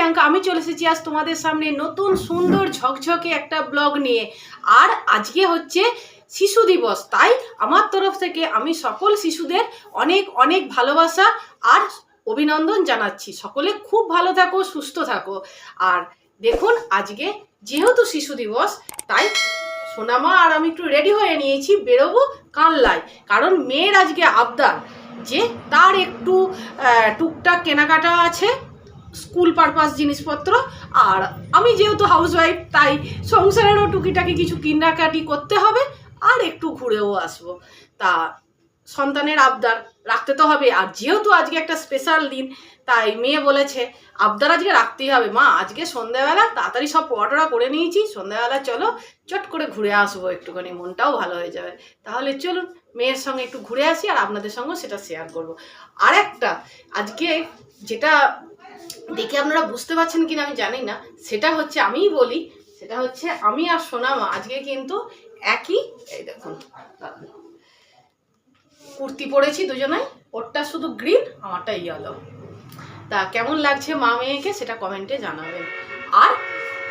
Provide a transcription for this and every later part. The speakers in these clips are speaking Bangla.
প্রিয়াঙ্কা, আমি চলে এসেছি আজ তোমাদের সামনে নতুন সুন্দর ঝকঝকে একটা ব্লগ নিয়ে। আর আজকে হচ্ছে শিশু দিবস, তাই আমার তরফ থেকে আমি সকল শিশুদের অনেক অনেক ভালোবাসা আর অভিনন্দন জানাচ্ছি। সকলে খুব ভালো থাকো, সুস্থ থাকো। আর দেখুন, আজকে যেহেতু শিশু দিবস, তাই সোনামা আর আমি একটু রেডি হয়ে নিয়েছি, বেরোবো কানলায়। কারণ মেয়ের আজকে আবদার যে তার একটু টুকটাক কেনাকাটা আছে, স্কুল পারপাস জিনিসপত্র। আর আমি যেহেতু হাউসওয়াইফ, তাই সংসারেরও টুকিটাকি কিছু কেনাকাটি করতে হবে আর একটু ঘুরেও আসবো। তা সন্তানের আবদার রাখতে তো হবে। আর যেহেতু আজকে একটা স্পেশাল দিন, তাই মেয়ে বলেছে আবদার আজকে রাখতেই হবে। মা, আজকে সন্ধ্যাবেলা তাড়াতাড়ি সব পড়াটা করে নিয়েছি, সন্ধ্যাবেলা চলো চট করে ঘুরে আসবো, একটুখানি মনটাও ভালো হয়ে যাবে। তাহলে চলুন মেয়ের সঙ্গে একটু ঘুরে আসি, আর আপনাদের সঙ্গে সেটা শেয়ার করব। আর একটা আজকে যেটা দেখে আপনারা বুঝতে পারছেন কিনা আমি জানি না, সেটা হচ্ছে আমিই বলি, সেটা হচ্ছে আমি আর সোনামা আজকে কিন্তু একই, এই দেখুন কুর্তি পরেছি দুজনাই, ওরটা শুধু গ্রিন, আমারটা ইয়েলো। তা কেমন লাগছে মা মেয়েকে সেটা কমেন্টে জানাবেন। আর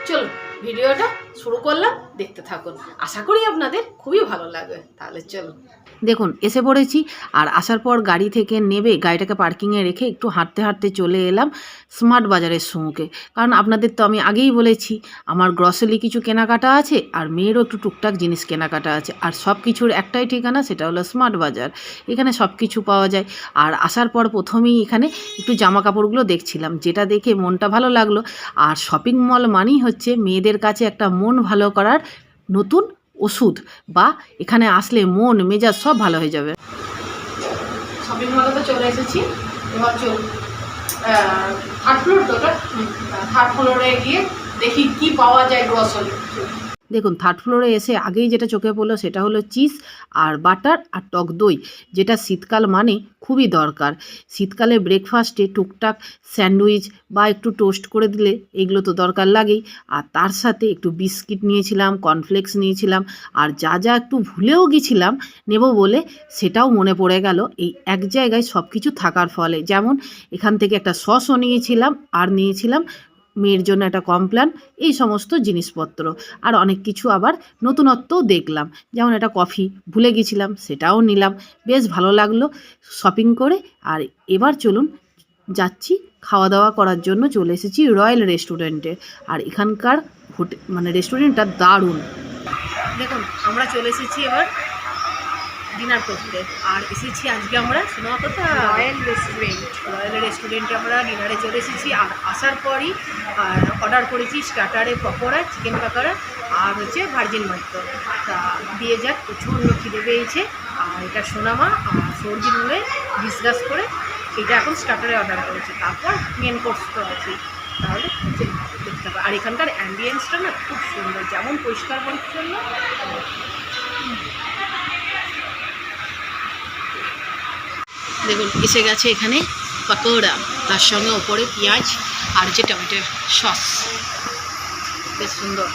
চলুন ভিডিওটা শুরু করলাম, দেখতে থাকুন, আশা করি আপনাদের খুবই ভালো লাগবে। তাহলে চলুন। দেখুন এসে পড়েছি, আর আসার পর গাড়ি থেকে নেবে গাড়িটাকে পার্কিংয়ে রেখে একটু হাঁটতে হাঁটতে চলে এলাম স্মার্ট বাজারের সম্মুখে। কারণ আপনাদের তো আমি আগেই বলেছি আমার গ্রসারি কিছু কেনাকাটা আছে, আর মেয়েরও একটু টুকটাক জিনিস কেনাকাটা আছে। আর সব কিছুর একটাই ঠিকানা, সেটা হলো স্মার্ট বাজার। এখানে সব কিছু পাওয়া যায়। আর আসার পর প্রথমেই এখানে একটু জামা কাপড়গুলো দেখছিলাম, যেটা দেখে মনটা ভালো লাগলো। আর শপিং মল মানেই হচ্ছে মেয়েদের কাছে একটা মন ভালো করার নতুন ওষুধ, বা এখানে আসলে মন মেজাজ সব ভালো হয়ে যাবে। শপিং মলে তো চলে এসেছি, এবার চল থার্ড ফ্লোর, তো থার্ড ফ্লোরে গিয়ে দেখি কি পাওয়া যায় গ্রসারি। দেখুন থার্ড ফ্লোরে এসে আগেই যেটা চোখে পড়লো সেটা হলো চিজ আর বাটার আর টক দই, যেটা শীতকাল মানে খুবই দরকার। শীতকালে ব্রেকফাস্টে টুকটাক স্যান্ডউইচ বা একটু টোস্ট করে দিলে এগুলো তো দরকার লাগেই। আর তার সাথে একটু বিস্কিট নিয়েছিলাম, কর্নফ্লেক্স নিয়েছিলাম, আর যা যা একটু ভুলেও গেছিলাম নেব বলে, সেটাও মনে পড়ে গেল এই এক জায়গায় সব কিছু থাকার ফলে। যেমন এখান থেকে একটা সসও নিয়েছিলাম, আর নিয়েছিলাম মেয়ের জন্য একটা কমপ্ল্যান, এই সমস্ত জিনিসপত্র। আর অনেক কিছু আবার নতুনত্বও দেখলাম, যেমন একটা কফি ভুলে গেছিলাম, সেটাও নিলাম। বেশ ভালো লাগলো শপিং করে। আর এবার চলুন যাচ্ছি খাওয়া দাওয়া করার জন্য, চলে এসেছি রয়্যাল রেস্টুরেন্টে। আর এখানকার রেস্টুরেন্টটা দারুণ। দেখুন আমরা চলে এসেছি এবার ডিনার করতে। আর এসেছি আজকে আমরা সিনেমা করতে রয়্যাল রেস্টুরেন্টে আমরা ডিনারে চলে এসেছি। আর আসার পরই অর্ডার করেছি স্টার্টারে পকোড়া, চিকেন পকোড়া, আর হচ্ছে ভার্জিন মাত্র। তা দিয়ে যাক, প্রচণ্ড খিদে পেয়েছে। আর এটা সোনামা আর সর্দি মিলে ডিসকাস করে এটা এখন স্টার্টারে অর্ডার করেছে, তারপর মেন কোর্স তো আছে। তাহলে দেখতে হবে। আর এখানকার অ্যাম্বিয়েন্সটা না খুব সুন্দর, যেমন পরিষ্কার পরিচ্ছন্ন। দেখুন এসে গেছে এখানে পকোড়া, তার সঙ্গে ওপরে পেঁয়াজ আর যে টমেটোর সস, বেশ সুন্দর।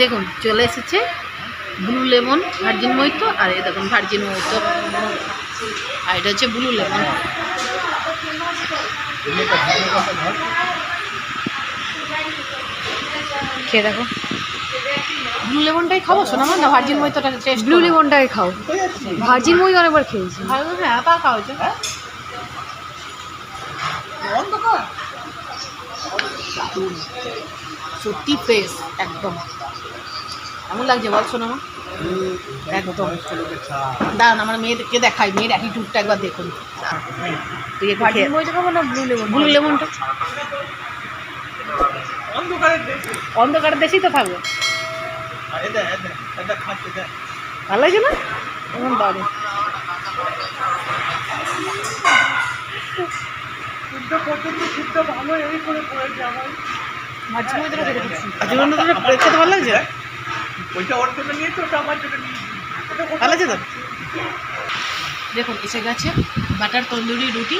দেখুন চলে এসেছে ব্লু লেমন ভার্জিন মইতো, আর এই দেখুন ভার্জিন মইতো, আর এটা হচ্ছে ব্লু লেমন। খেয়ে দেখো, ব্লু লেমনটাই খাবো সোনামা, না ভার্জিন মইতোটা টেস্ট? ব্লু লেমনটাই খাও, ভার্জিন মই অনেকবার খেয়েছি। হ্যাঁ তা খাওয়া হয়েছে। সত্যি ফ্রেশ একদম। কেমন লাগছে বল সোনামা? একদম দাঁড়ান আমার মেয়েকে দেখাই, মেয়ের অ্যাটিটিউডটা একবার দেখুন। তুই ভার্জিন মইটা খাবো না ব্লু লেমন? ব্লু লেমনটা অন্ধকারের দেশেই তো থাকবে। ভালো লাগছে না? এমন দারুণ। ভার্জিন মইটা খেতে ভালো লাগছে। ভালো আছে তো? দেখুন এসে গেছে বাটার তন্দুরি রুটি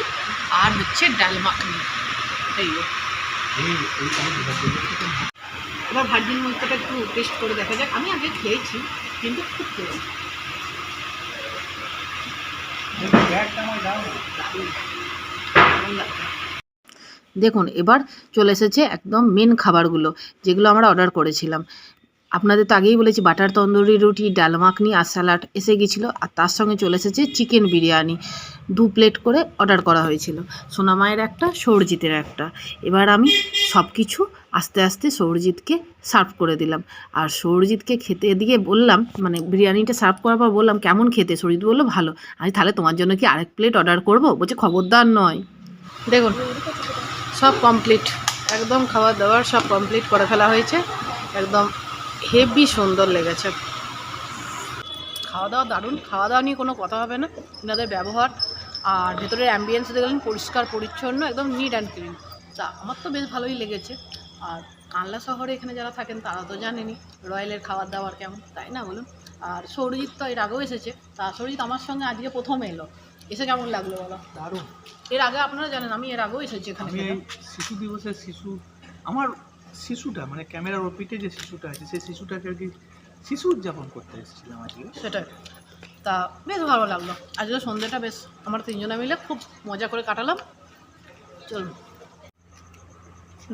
আর হচ্ছে ডাল মাখনি। এই এবার ভার্জিন মইতোটা একটু টেস্ট করে দেখা যাক। আমি আগে খেয়েছি কিন্তু খুব টেস্ট। দেখুন এবার চলে এসেছে একদম মেন খাবারগুলো, যেগুলো আমরা অর্ডার করেছিলাম। আপনাদের তো আগেই বলেছি বাটার তন্দুরি রুটি, ডাল মাখনি আর স্যালাড এসে গেছিলো, আর তার সঙ্গে চলে এসেছে চিকেন বিরিয়ানি। 2 প্লেট করে অর্ডার করা হয়েছিল, সোনামায়ের একটা, সৌরজিতের একটা। এবার আমি সব কিছু আস্তে আস্তে সৌরজিৎকে সার্ভ করে দিলাম। আর সৌরজিৎকে খেতে দিয়ে বললাম, মানে বিরিয়ানিটা সার্ভ করার পর বললাম কেমন খেতে, সৌরজিৎ বললো ভালো। আমি তাহলে তোমার জন্য কি আরেক প্লেট অর্ডার করবো? বলছে খবরদার নয়। দেখুন সব কমপ্লিট, একদম খাবার দাবার সব কমপ্লিট করে ফেলা হয়েছে, একদম হেভি সুন্দর লেগেছে। খাওয়া দাওয়া দারুণ, খাওয়া দাওয়া নিয়ে কোনো কথা হবে না। এনাদের ব্যবহার আর ভেতরের অ্যাম্বিয়েন্স দেখলেন পরিষ্কার পরিচ্ছন্ন, একদম নিট অ্যান্ড ক্লিন। তা আমার তো বেশ ভালোই লেগেছে। আর কানলা শহরে এখানে যারা থাকেন তারা তো জানেনই রয়্যালের খাবার দাবার কেমন, তাই না বলুন? আর সৌরজিৎ তো এর আগেও এসেছে, তা সৌরজিৎ আমার সঙ্গে আজকে প্রথম এলো, এসে কেমন লাগলো বলো? দারুণ। এর আগে আপনারা জানেন আমি এর আগেও এসেছি এখানে। আমি এই শিশু দিবসের আমার শিশুটা মানে ক্যামেরার ওপিতে যে শিশুটা আছে সেই শিশুটাকে আর কি শিশু উদযাপন করতে এসেছিলাম আজকে। সেটাই, তা বেশ ভালো লাগলো। আজকে সন্ধ্যেটা বেশ আমরা তিনজনে মিলে খুব মজা করে কাটালাম। চলুন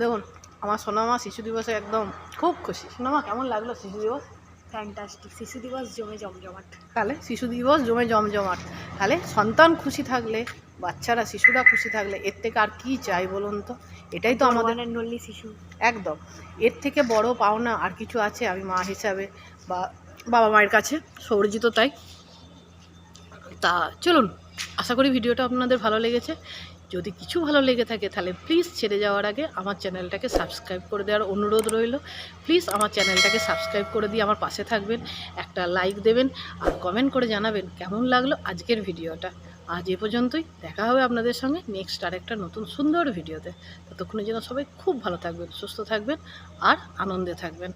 দেখুন আমার সোনামা শিশু দিবসে একদম খুব খুশি। সোনামা কেমন লাগলো শিশু দিবস? ফ্যান্টাস্টিক, শিশু দিবস জমে জমজমাট। তাহলে শিশু দিবস জমে জমজমাট, তাহলে সন্তান খুশি থাকলে, বাচ্চারা শিশুরা খুশি থাকলে এর থেকে আর কি চাই বলুন তো? এটাই তো আমাদের নল্লি শিশু। একদম, এর থেকে বড় পাওনা আর কিছু আছে আমি মা হিসাবে বা বাবা মায়ের কাছে? সৌরজিৎও তাই। তা চলুন, আশা করি ভিডিওটা আপনাদের ভালো লেগেছে। যদি কিছু ভালো লেগে থাকে তাহলে প্লিজ ছেড়ে যাওয়ার আগে আমার চ্যানেলটাকে সাবস্ক্রাইব করে দেওয়ার অনুরোধ রইল। প্লিজ আমার চ্যানেলটাকে সাবস্ক্রাইব করে দিয়ে আমার পাশে থাকবেন, একটা লাইক দেবেন আর কমেন্ট করে জানাবেন কেমন লাগলো আজকের ভিডিওটা। আজ এ পর্যন্তই, দেখা হবে আপনাদের সঙ্গে নেক্সট আর একটা নতুন সুন্দর ভিডিওতে। ততক্ষণের জন্য সবাই খুব ভালো থাকবেন, সুস্থ থাকবেন আর আনন্দে থাকবেন।